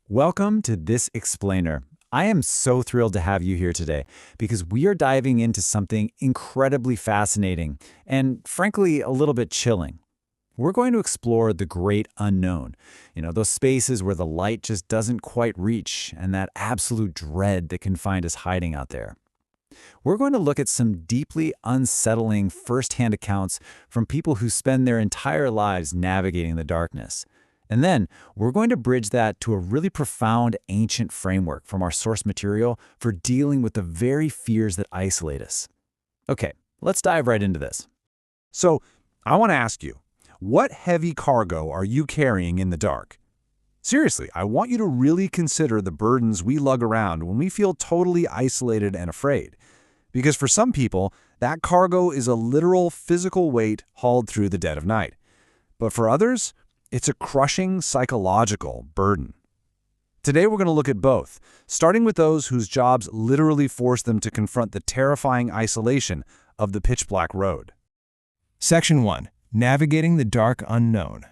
Welcome to This Explainer. I am so thrilled to have you here today because we are diving into something incredibly fascinating and, frankly, a little bit chilling. We're going to explore the great unknown, those spaces where the light just doesn't quite reach and that absolute dread that can find us hiding out there. We're going to look at some deeply unsettling firsthand accounts from people who spend their entire lives navigating the darkness. And then we're going to bridge that to a really profound ancient framework from our source material for dealing with the very fears that isolate us. Okay, let's dive right into this. So, I want to ask you, what heavy cargo are you carrying in the dark? Seriously, I want you to really consider the burdens we lug around when we feel totally isolated and afraid. Because for some people, that cargo is a literal physical weight hauled through the dead of night. But for others, it's a crushing psychological burden. Today we're going to look at both, starting with those whose jobs literally force them to confront the terrifying isolation of the pitch-black road. Section 1. Navigating the Dark Unknown.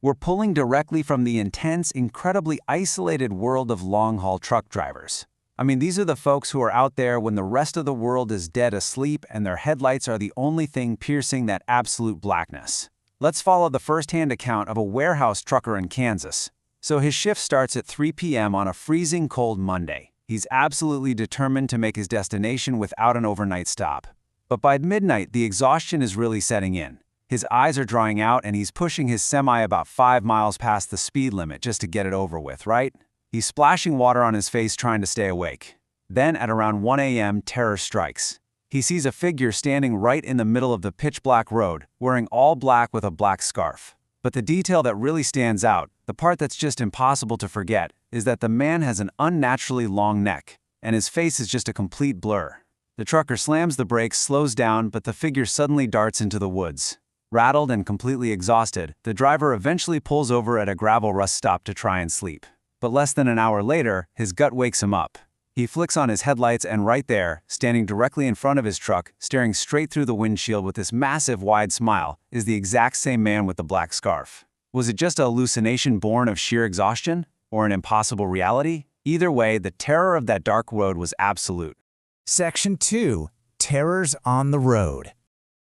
We're pulling directly from the intense, incredibly isolated world of long-haul truck drivers. These are the folks who are out there when the rest of the world is dead asleep and their headlights are the only thing piercing that absolute blackness. Let's follow the first-hand account of a warehouse trucker in Kansas. So his shift starts at 3 p.m. on a freezing cold Monday. He's absolutely determined to make his destination without an overnight stop. But by midnight, the exhaustion is really setting in. His eyes are drying out and he's pushing his semi about 5 miles past the speed limit just to get it over with, right? He's splashing water on his face trying to stay awake. Then at around 1 a.m., terror strikes. He sees a figure standing right in the middle of the pitch-black road, wearing all black with a black scarf. But the detail that really stands out, the part that's just impossible to forget, is that the man has an unnaturally long neck, and his face is just a complete blur. The trucker slams the brakes, slows down, but the figure suddenly darts into the woods. Rattled and completely exhausted, the driver eventually pulls over at a gravel rust stop to try and sleep. But less than an hour later, his gut wakes him up. He flicks on his headlights and right there, standing directly in front of his truck, staring straight through the windshield with this massive wide smile, is the exact same man with the black scarf. Was it just a hallucination born of sheer exhaustion? Or an impossible reality? Either way, the terror of that dark road was absolute. Section 2. Terrors on the Road.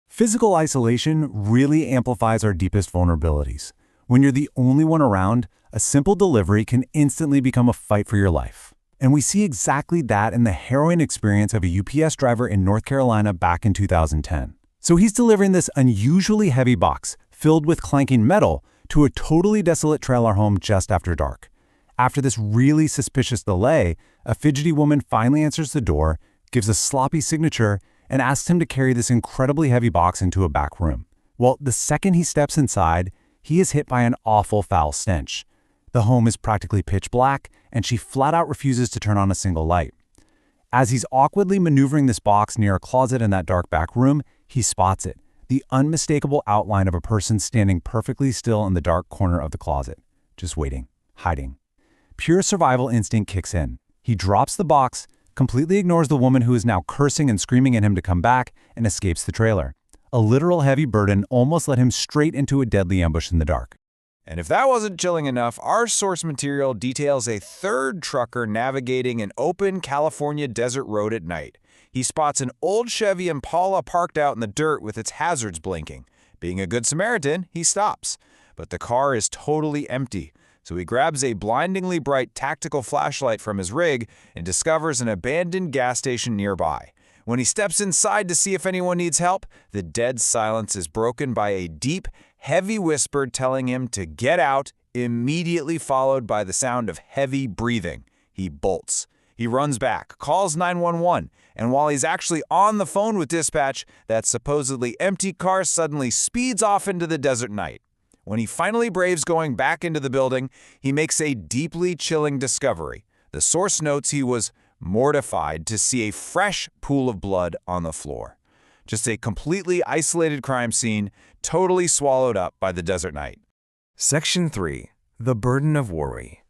Physical isolation really amplifies our deepest vulnerabilities. When you're the only one around, a simple delivery can instantly become a fight for your life. And we see exactly that in the harrowing experience of a UPS driver in North Carolina back in 2010. So he's delivering this unusually heavy box, filled with clanking metal, to a totally desolate trailer home just after dark. After this really suspicious delay, a fidgety woman finally answers the door, gives a sloppy signature, and asks him to carry this incredibly heavy box into a back room. Well, the second he steps inside, he is hit by an awful foul stench. The home is practically pitch black, and she flat out refuses to turn on a single light. As he's awkwardly maneuvering this box near a closet in that dark back room, he spots it, the unmistakable outline of a person standing perfectly still in the dark corner of the closet, just waiting, hiding. Pure survival instinct kicks in. He drops the box, completely ignores the woman who is now cursing and screaming at him to come back, and escapes the trailer. A literal heavy burden almost led him straight into a deadly ambush in the dark. And if that wasn't chilling enough, our source material details a third trucker navigating an open California desert road at night. He spots an old Chevy Impala parked out in the dirt with its hazards blinking. Being a good Samaritan, he stops. But the car is totally empty, so he grabs a blindingly bright tactical flashlight from his rig and discovers an abandoned gas station nearby. When he steps inside to see if anyone needs help, the dead silence is broken by a deep, heavy whisper telling him to get out, immediately followed by the sound of heavy breathing. He bolts. He runs back, calls 911, and while he's actually on the phone with dispatch, that supposedly empty car suddenly speeds off into the desert night. When he finally braves going back into the building, he makes a deeply chilling discovery. The source notes he was mortified to see a fresh pool of blood on the floor. Just a completely isolated crime scene, totally swallowed up by the desert night. Section 3. The Burden of Worry.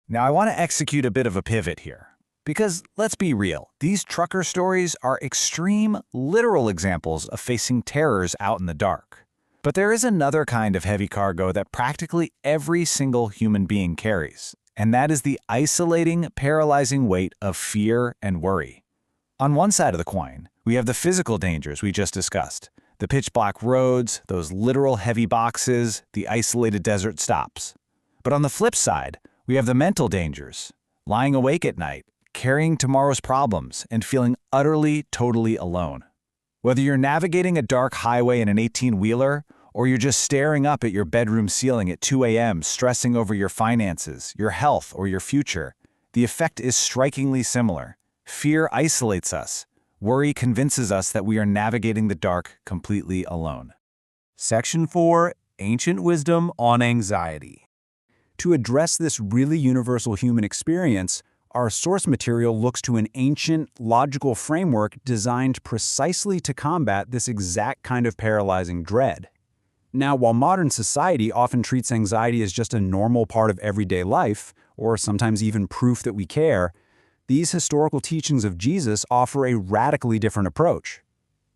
Now I want to execute a bit of a pivot here. Because let's be real, these trucker stories are extreme, literal examples of facing terrors out in the dark. But there is another kind of heavy cargo that practically every single human being carries, and that is the isolating, paralyzing weight of fear and worry. On one side of the coin, we have the physical dangers we just discussed. The pitch-black roads, those literal heavy boxes, the isolated desert stops. But on the flip side, we have the mental dangers. Lying awake at night, carrying tomorrow's problems, and feeling utterly, totally alone. Whether you're navigating a dark highway in an 18-wheeler, or you're just staring up at your bedroom ceiling at 2 a.m., stressing over your finances, your health, or your future, the effect is strikingly similar. Fear isolates us. Worry convinces us that we are navigating the dark completely alone. Section 4, Ancient Wisdom on Anxiety. To address this really universal human experience, our source material looks to an ancient, logical framework designed precisely to combat this exact kind of paralyzing dread. Now, while modern society often treats anxiety as just a normal part of everyday life, or sometimes even proof that we care, these historical teachings of Jesus offer a radically different approach.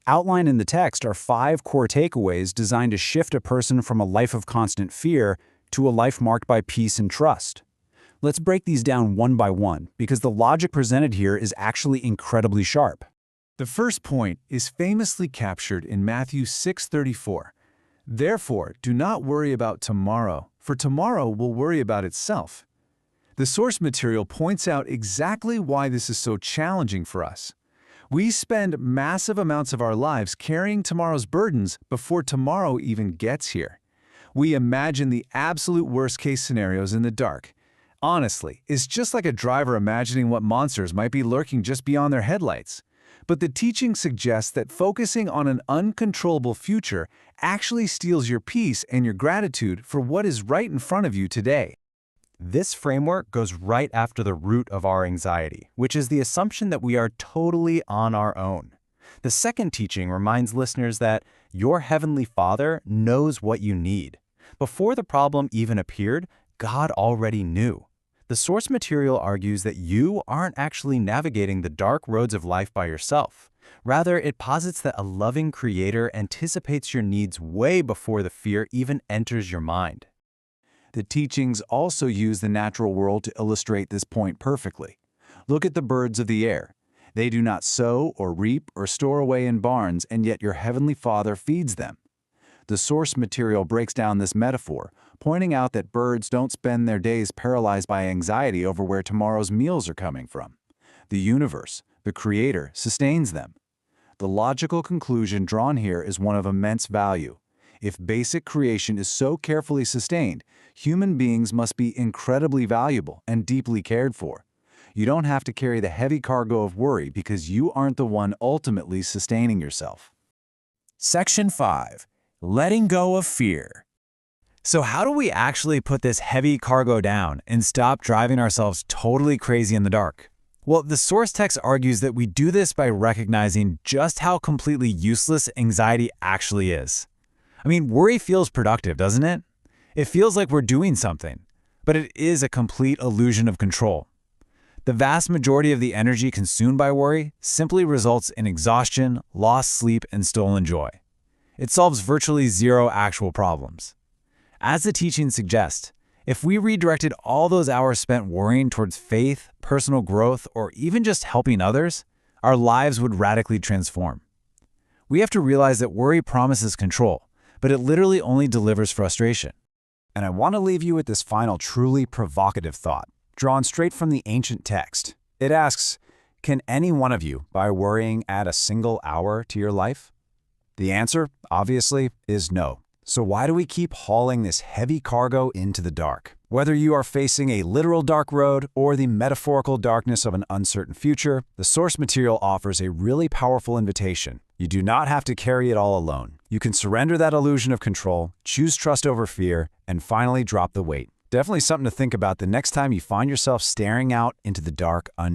Outlined in the text are 5 core takeaways designed to shift a person from a life of constant fear to a life marked by peace and trust. Let's break these down one by one, because the logic presented here is actually incredibly sharp. The first point is famously captured in Matthew 6:34. Therefore, do not worry about tomorrow, for tomorrow will worry about itself. The source material points out exactly why this is so challenging for us. We spend massive amounts of our lives carrying tomorrow's burdens before tomorrow even gets here. We imagine the absolute worst-case scenarios in the dark. Honestly, it's just like a driver imagining what monsters might be lurking just beyond their headlights. But the teaching suggests that focusing on an uncontrollable future actually steals your peace and your gratitude for what is right in front of you today. This framework goes right after the root of our anxiety, which is the assumption that we are totally on our own. The second teaching reminds listeners that your Heavenly Father knows what you need. Before the problem even appeared, God already knew. The source material argues that you aren't actually navigating the dark roads of life by yourself. Rather, it posits that a loving Creator anticipates your needs way before the fear even enters your mind. The teachings also use the natural world to illustrate this point perfectly. Look at the birds of the air. They do not sow or reap or store away in barns, and yet your Heavenly Father feeds them. The source material breaks down this metaphor, pointing out that birds don't spend their days paralyzed by anxiety over where tomorrow's meals are coming from. The universe, the Creator, sustains them. The logical conclusion drawn here is one of immense value. If basic creation is so carefully sustained, human beings must be incredibly valuable and deeply cared for. You don't have to carry the heavy cargo of worry because you aren't the one ultimately sustaining yourself. Section 5. Letting go of fear. So how do we actually put this heavy cargo down and stop driving ourselves totally crazy in the dark? Well, the source text argues that we do this by recognizing just how completely useless anxiety actually is. I mean, worry feels productive, doesn't it? It feels like we're doing something, but it is a complete illusion of control. The vast majority of the energy consumed by worry simply results in exhaustion, lost sleep, and stolen joy. It solves virtually zero actual problems. As the teaching suggests, if we redirected all those hours spent worrying towards faith, personal growth, or even just helping others, our lives would radically transform. We have to realize that worry promises control, but it literally only delivers frustration. And I want to leave you with this final truly provocative thought, drawn straight from the ancient text. It asks, can any one of you, by worrying, add a single hour to your life? The answer, obviously, is no. So why do we keep hauling this heavy cargo into the dark? Whether you are facing a literal dark road or the metaphorical darkness of an uncertain future, the source material offers a really powerful invitation. You do not have to carry it all alone. You can surrender that illusion of control, choose trust over fear, and finally drop the weight. Definitely something to think about the next time you find yourself staring out into the dark unknown.